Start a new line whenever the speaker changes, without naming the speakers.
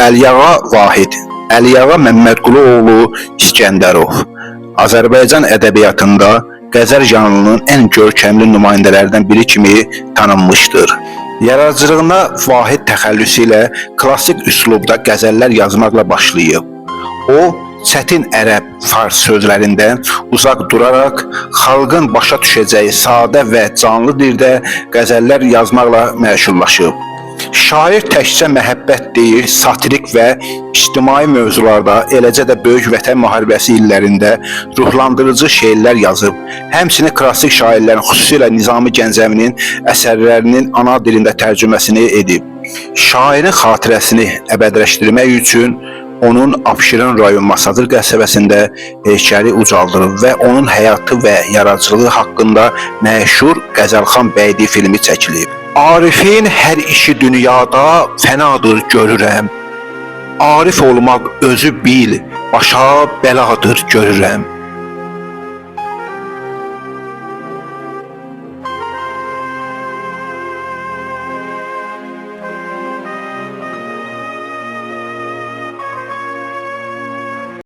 Əliağa Vahid, Əliağa Məmmədquluoğlu İskəndərov Azərbaycan ədəbiyyatında qəzəl janrının ən görkəmli nümayəndələrindən biri kimi tanınmışdır. Yaradıcılığına Vahid təxəllüsü ilə klassik üslubda qəzəllər yazmaqla başlayıb. O, çətin ərəb, fars sözlərindən uzaq duraraq xalqın başa düşəcəyi sadə və canlı dildə qəzəllər yazmaqla məşhurlaşıb. Şair təkcə məhəbbət deyil, satirik və ictimai mövzularda, eləcə də Böyük Vətən müharibəsi illərində ruhlandırıcı şeirlər yazıb. Həmçinin klassik şairlərin, xüsusilə Nizami Gəncəvinin əsərlərinin ana dilində tərcüməsini edib. Şairin xatirəsini əbədiləşdirmək üçün onun Abşeron rayon Masadır qəsəbəsində heykəli ucaldılıb və onun həyatı və yaradıcılığı haqqında məşhur Qəzəlxan Bəydi filmi çəkilib. Arifin hər işi dünyada fənadır görürəm. Arif olmaq özü bil, başa bəladır görürəm.